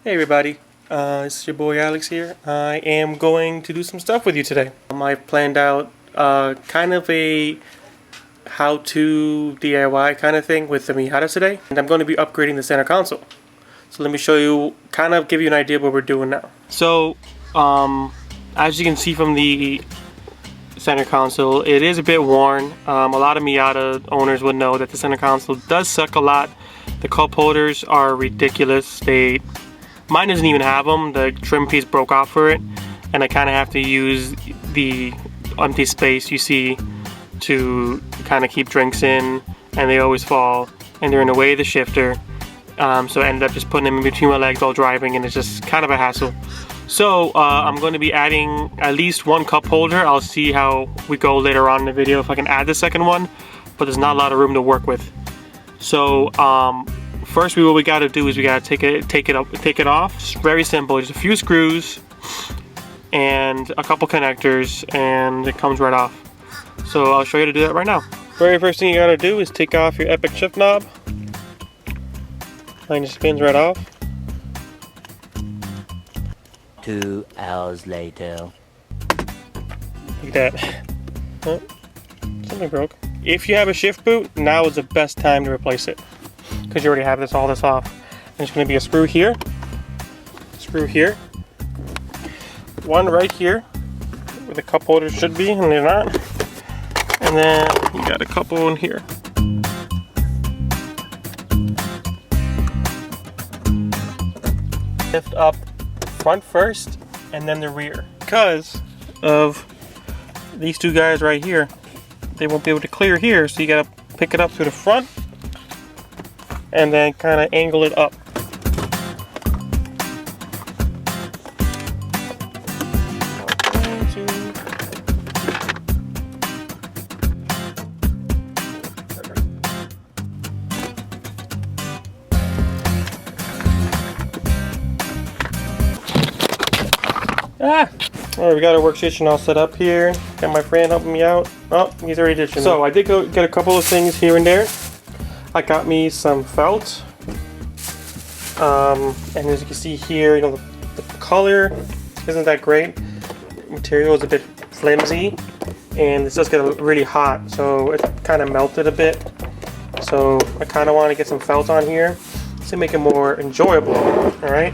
Hey everybody, it's your boy Alex here. I am going to do some stuff with you today. I've planned out kind of a how-to DIY kind of thing with the Miata today, and I'm going to be upgrading the center console. So let me show you, kind of give you an idea of what we're doing now. So, as you can see from the center console, it is a bit worn. A lot of Miata owners would know that the center console does suck a lot. The cup holders are ridiculous. Mine doesn't even have them. The trim piece broke off for it, and I kind of have to use the empty space you see to kind of keep drinks in, and they always fall, and they're in the way of the shifter. So I ended up just putting them in between my legs while driving, and it's just kind of a hassle. So I'm going to be adding at least one cup holder. I'll see how we go later on in the video if I can add the second one, but there's not a lot of room to work with. So first, what we got to do is we got to take it off. It's very simple. Just a few screws and a couple connectors, and it comes right off. So I'll show you how to do that right now. Very first thing you got to do is take off your Epic shift knob. And it spins right off. 2 hours later. Like that. Oh, something broke. If you have a shift boot, now is the best time to replace it, because you already have all this off. And there's going to be a screw here, one right here where the cup holders should be, and they're not. And then you got a couple in here. Lift up front first and then the rear. Because of these two guys right here, they won't be able to clear here, so you gotta pick it up to the front and then kind of angle it up. Alright, we got our workstation all set up here. Got my friend helping me out. Oh, he's already ditching. So I did go get a couple of things here and there. I got me some felt. And as you can see here, you know, the color isn't that great. The material is a bit flimsy, and this does get really hot, so it kind of melted a bit. So I kind of want to get some felt on here to make it more enjoyable. Alright.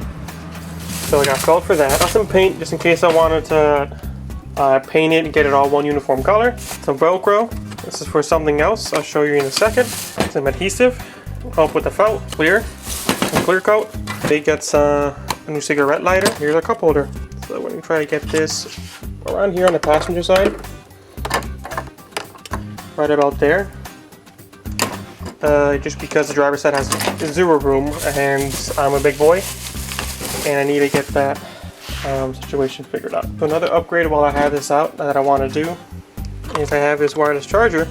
So I got felt for that. Got some paint just in case I wanted to paint it and get it all one uniform color. Some Velcro. This is for something else. I'll show you in a second. Some adhesive. Help with the felt. Clear. Some clear coat. They get a new cigarette lighter. Here's our cup holder. So we're going to try to get this around here on the passenger side. Right about there. Just because the driver's side has zero room and I'm a big boy, and I need to get that situation figured out. So another upgrade while I have this out that I want to do is I have this wireless charger,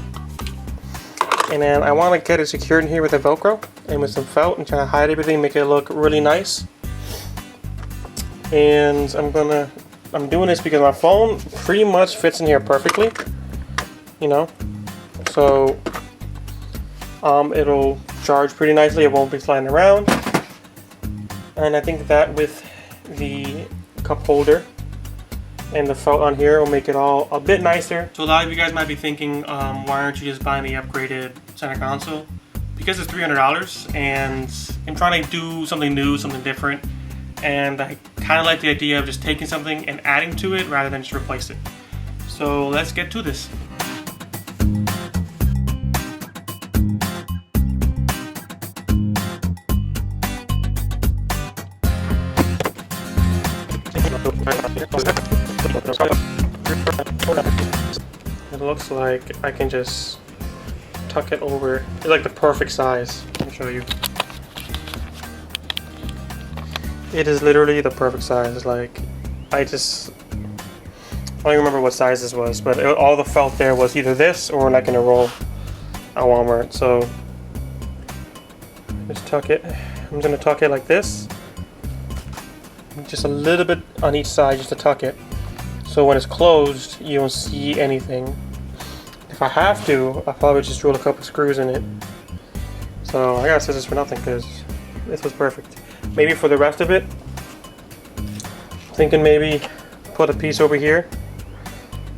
and then I want to get it secured in here with a Velcro and with some felt and try to hide everything, make it look really nice. And I'm doing this because my phone pretty much fits in here perfectly, you know. So it'll charge pretty nicely. It won't be sliding around. And I think that with the cup holder and the felt on here will make it all a bit nicer. So a lot of you guys might be thinking, why aren't you just buying the upgraded center console? Because it's $300, and I'm trying to do something new, something different, and I kind of like the idea of just taking something and adding to it rather than just replace it. So let's get to this. It looks like I can just tuck it over. It's like the perfect size. Let me show you. It is literally the perfect size. Like, I don't even remember what size this was, but all the felt there was either this or like in a roll at Walmart. So just tuck it. I'm gonna tuck it like this. Just a little bit on each side just to tuck it, so when it's closed you don't see anything. If I have to, I'll probably just drill a couple screws in it. So I got scissors for nothing because this was perfect. Maybe for the rest of it Thinking maybe put a piece over here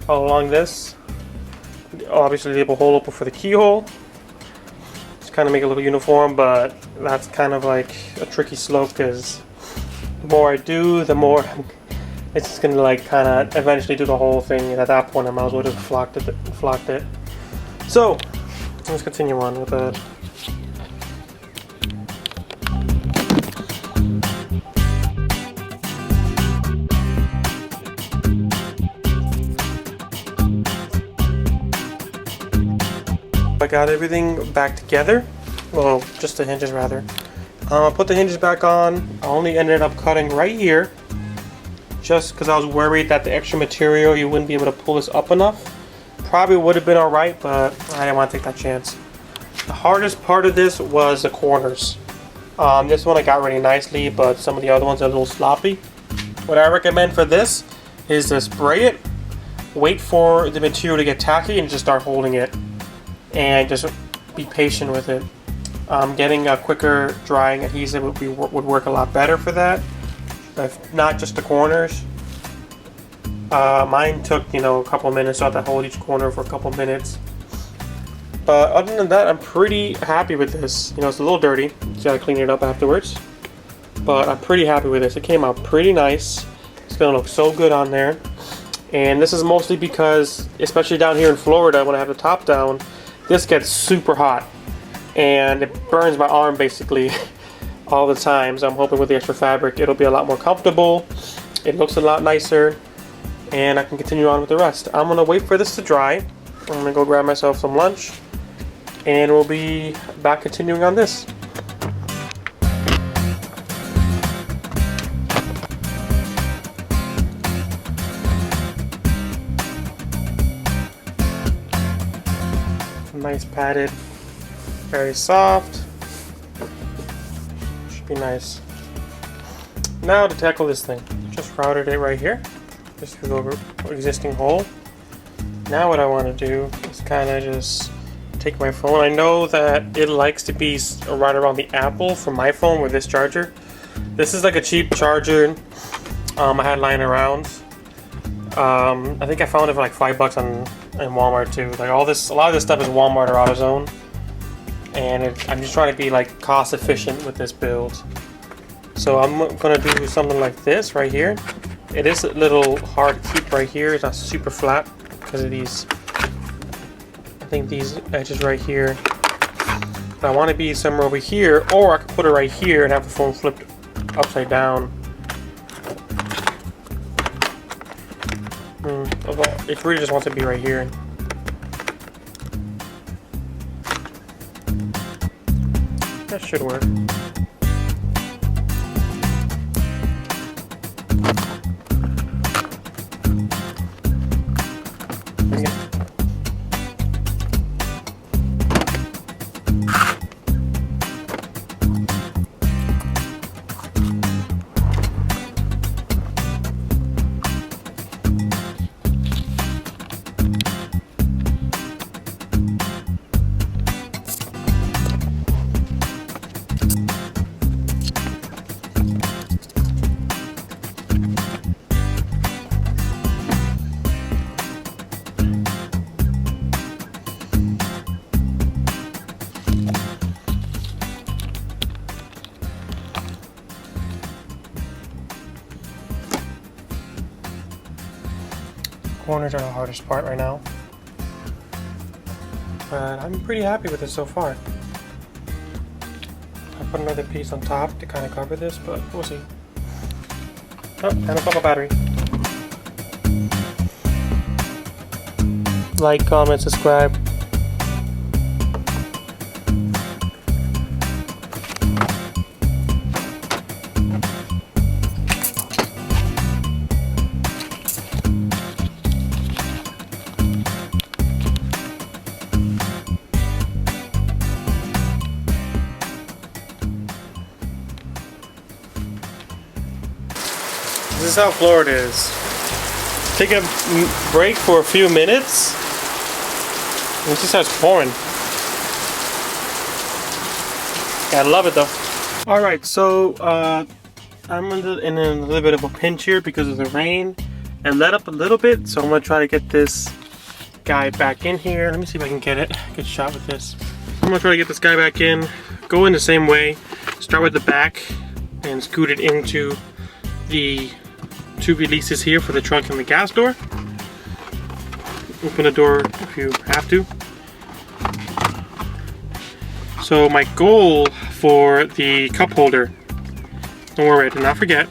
all along this. Obviously leave a hole open for the keyhole. Just kind of make it a little uniform, but that's kind of like a tricky slope because the more I do, the more it's just gonna like kind of eventually do the whole thing. And at that point, I might as well just flocked it. So let's continue on with that. I got everything back together. Well, just the hinges rather. I put the hinges back on. I only ended up cutting right here, just because I was worried that the extra material, you wouldn't be able to pull this up enough. Probably would have been alright, but I didn't want to take that chance. The hardest part of this was the corners. This one I got really nicely, but some of the other ones are a little sloppy. What I recommend for this is to spray it, wait for the material to get tacky, and just start holding it. And just be patient with it. Getting a quicker drying adhesive would work a lot better for that. If not just the corners. Mine took, a couple minutes, so I had to hold each corner for a couple minutes. But other than that, I'm pretty happy with this. It's a little dirty, so I gotta clean it up afterwards. But I'm pretty happy with this. It came out pretty nice. It's gonna look so good on there. And this is mostly because, especially down here in Florida, when I have the top down, this gets super hot. And it burns my arm basically all the time. So I'm hoping with the extra fabric, it'll be a lot more comfortable. It looks a lot nicer. And I can continue on with the rest. I'm gonna wait for this to dry. I'm gonna go grab myself some lunch. And we'll be back continuing on this. Nice padded, very soft. Should be nice. Now to tackle this thing. Just routed it right here. Just through the existing hole. Now what I want to do is kind of just take my phone. I know that it likes to be right around the Apple for my phone with this charger. This is like a cheap charger I had lying around. I think I found it for like $5 in Walmart too. Like a lot of this stuff is Walmart or AutoZone, and I'm just trying to be like cost efficient with this build. So I'm gonna do something like this right here. It is a little hard to keep right here. It's not super flat because of these. I think these edges right here. But I want to be somewhere over here, or I could put it right here and have the phone flipped upside down. It really just wants to be right here. That should work. Corners are the hardest part right now, but I'm pretty happy with it so far. I put another piece on top to kind of cover this, but we'll see. Oh, and a couple battery. Like, comment, subscribe. This is how Florida is. Take a break for a few minutes, and it just starts pouring. I love it though. Alright, so I'm in a little bit of a pinch here because of the rain. It let up a little bit, so I'm gonna try to get this guy back in here. Let me see if I can get it. Good shot with this. I'm gonna try to get this guy back in. Go in the same way. Start with the back and scoot it into the two releases here for the trunk and the gas door. Open the door if you have to. So my goal for the cup holder, don't worry, I did not forget,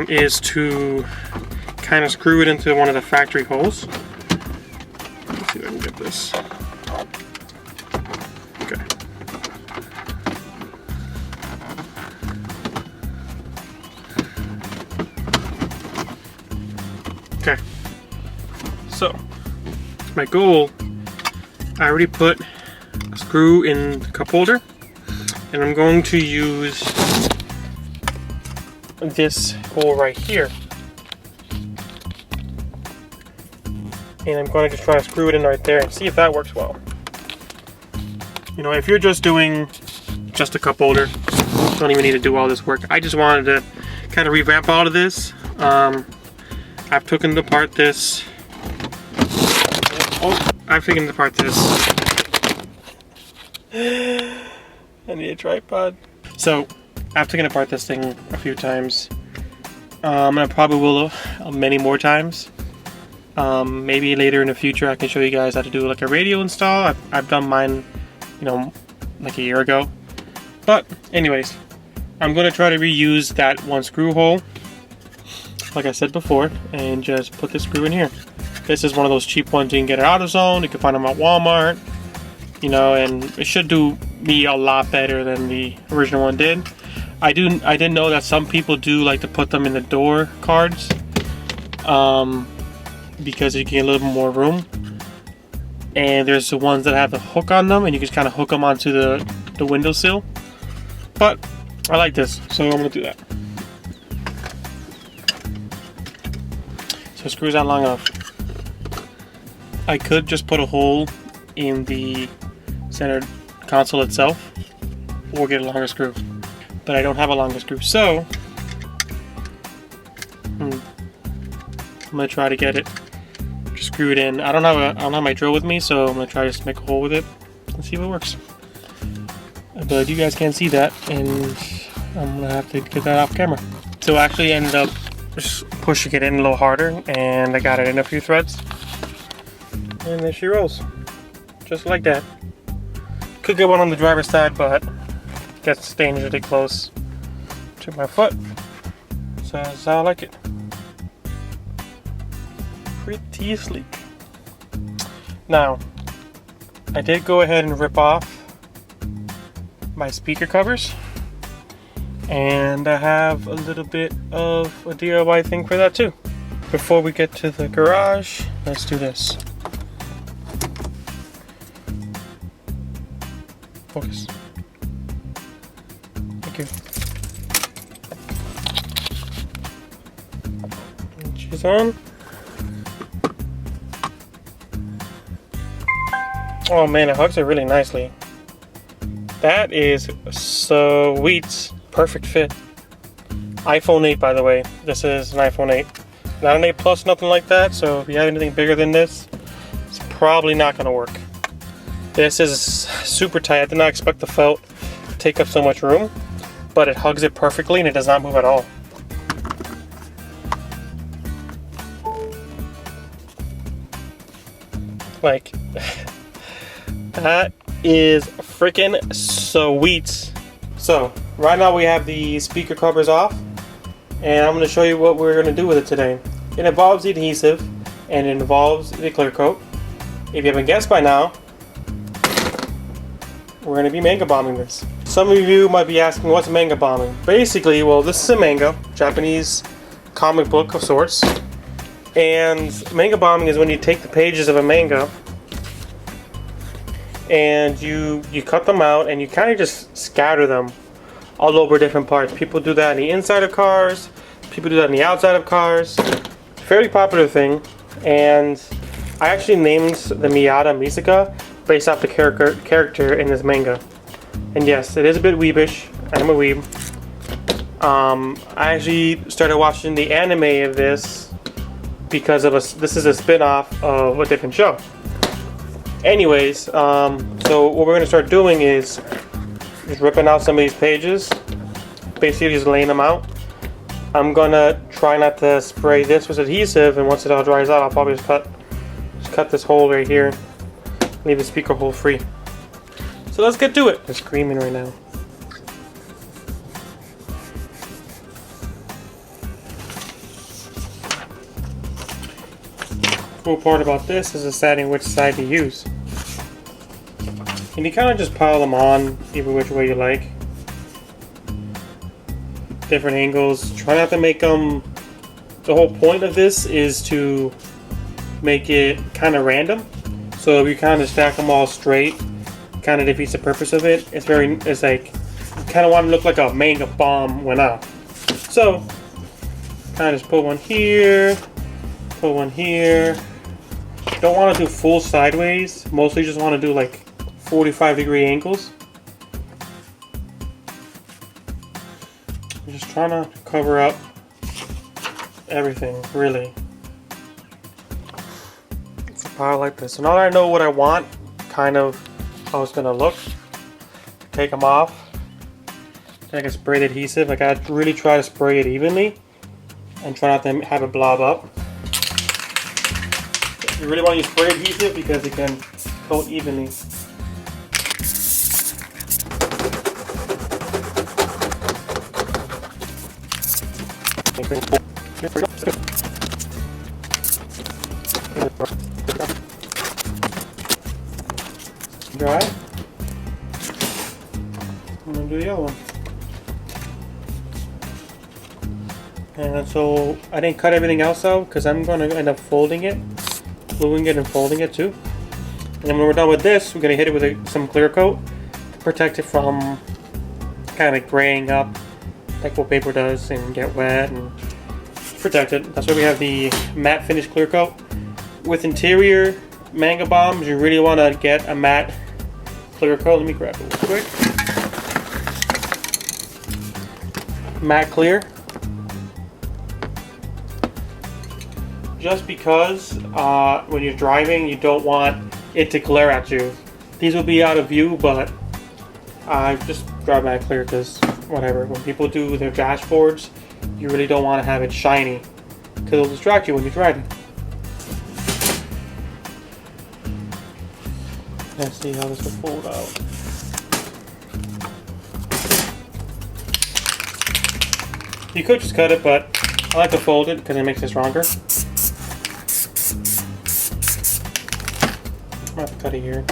is to kind of screw it into one of the factory holes. Let's see if I can get this. Okay. Okay. So, my goal, I already put a screw in the cup holder, and I'm going to use this hole right here. And I'm going to just try to screw it in right there and see if that works well. You know, if you're just doing just a cup holder, you don't even need to do all this work. I just wanted to kind of revamp all of this. I've taken apart this. I've taken apart this. I need a tripod. So, I've taken apart this thing a few times. And I probably will many more times. Maybe later in the future I can show you guys how to do like a radio install. I've done mine, you know, like a year ago. But anyways, I'm going to try to reuse that one screw hole, like I said before, and just put this screw in here. This is one of those cheap ones you can get at AutoZone. You can find them at Walmart, you know, and it should do me a lot better than the original one did. I didn't know that some people do like to put them in the door cards, because you can get a little bit more room. And there's the ones that have the hook on them, and you can just kind of hook them onto the windowsill. But I like this, so I'm gonna do that. So it screws out long enough. I could just put a hole in the center console itself, or get a longer screw, but I don't have a longer screw, so I'm gonna try to get it, just screw it in. I don't have my drill with me, so I'm gonna try to just make a hole with it and see if it works. But you guys can't see that, and I'm gonna have to get that off camera. So I actually ended up just pushing it in a little harder, and I got it in a few threads. And there she rolls, just like that. Could get one on the driver's side, but it gets dangerously close to my foot. So that's how I like it. Pretty sleek. Now, I did go ahead and rip off my speaker covers, and I have a little bit of a DIY thing for that too. Before we get to the garage, let's do this. Focus. Thank you. And she's on. Oh man, it hugs it really nicely. That is sweet. Perfect fit. iPhone 8, by the way. This is an iPhone 8. Not an 8 Plus, nothing like that, so if you have anything bigger than this, it's probably not going to work. This is super tight. I did not expect the felt to take up so much room, but it hugs it perfectly and it does not move at all. Like, that is freaking sweet. So, right now we have the speaker covers off, and I'm going to show you what we're going to do with it today. It involves the adhesive, and it involves the clear coat. If you haven't guessed by now, we're going to be manga bombing this. Some of you might be asking, what's manga bombing? Basically, well, this is a manga, Japanese comic book of sorts. And manga bombing is when you take the pages of a manga and you cut them out and you kind of just scatter them all over different parts. People do that on the inside of cars, people do that on the outside of cars. Fairly popular thing, and I actually named the Miata Misaka based off the character in this manga. And yes, it is a bit weebish. I'm a weeb. I actually started watching the anime of this because of this is a spin-off of a different show. Anyways, so what we're gonna start doing is just ripping out some of these pages, basically just laying them out. I'm gonna try not to spray this with adhesive, and once it all dries out, I'll probably just cut this hole right here, leave the speaker hole free. So let's get to it. They're screaming right now. Cool part about this is deciding which side to use. And you kind of just pile them on either which way you like. Different angles. Try not to make them. The whole point of this is to make it kind of random. So if you kind of stack them all straight, kind of defeats the purpose of it. It's like you kind of want to look like a manga bomb went off. So kind of just put one here, put one here. Don't want to do full sideways. Mostly just want to do like 45-degree angles. I'm just trying to cover up everything, really. It's a pile like this. So now that I know what I want, kind of how it's gonna look, take them off. Then I can spray the adhesive. Like, I really try to spray it evenly and try not to have it blob up. You really want to use spray adhesive because it can coat evenly. Dry. I'm gonna do the other one. And so I didn't cut everything else out because I'm gonna end up folding it, gluing it and folding it too. And then when we're done with this, we're gonna hit it with some clear coat to protect it from kind of graying up like what paper does and get wet and protect it. That's why we have the matte finish clear coat. With interior manga bombs, you really want to get a matte clear coat. Let me grab it real quick. Matte clear. Just because when you're driving, you don't want it to glare at you. These will be out of view, but I just grab matte clear because whatever. When people do their dashboards, you really don't want to have it shiny because it'll distract you when you're driving. Let's see how this will fold out. You could just cut it, but I like to fold it because it makes it stronger. I'm gonna have to cut it here.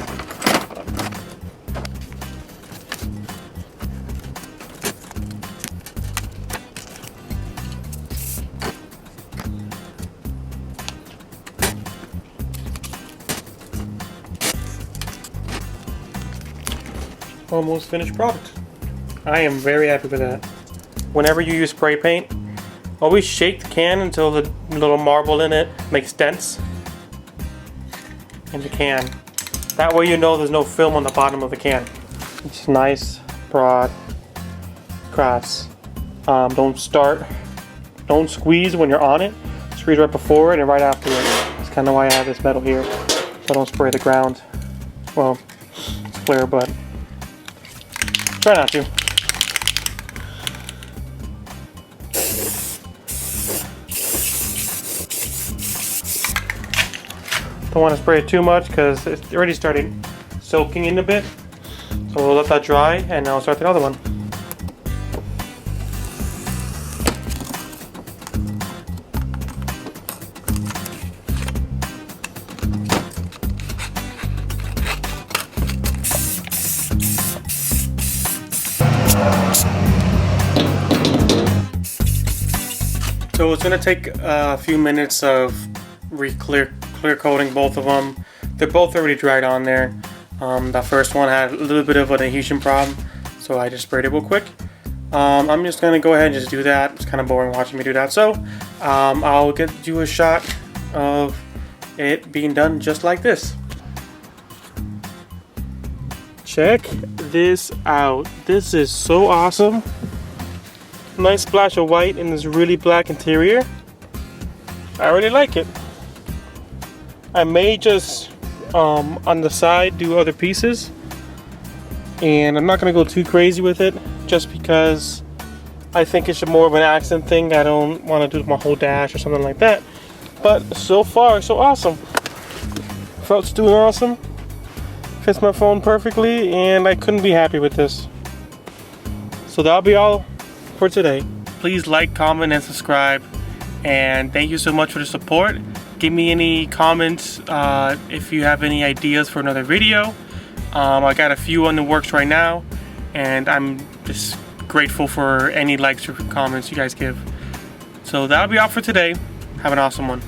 Almost finished product. I am very happy with that. Whenever you use spray paint, always shake the can until the little marble in it makes dents in the can. That way you know there's no film on the bottom of the can. It's nice, broad, cross. Don't squeeze when you're on it. Squeeze right before it and right after it. That's kind of why I have this metal here, so I don't spray the ground. Well, it's clear, but try not to. Don't want to spray it too much because it's already started soaking in a bit. So we'll let that dry and I'll start the other one. So it's going to take a few minutes of clear coating both of them. They're both already dried on there. The first one had a little bit of an adhesion problem, so I just sprayed it real quick. I'm just going to go ahead and just do that. It's kind of boring watching me do that, so I'll get you a shot of it being done just like this. Check this out. This is so awesome. Nice splash of white in this really black interior. I really like it. I may just on the side do other pieces, and I'm not gonna go too crazy with it just because I think it's more of an accent thing. I don't want to do my whole dash or something like that. But so far, so awesome. Felt's doing awesome. Fits my phone perfectly, and I couldn't be happy with this. So that'll be all for today. Please like, comment, and subscribe. And thank you so much for the support. Give me any comments if you have any ideas for another video. I got a few on the works right now, and I'm just grateful for any likes or comments you guys give. So that'll be all for today. Have an awesome one.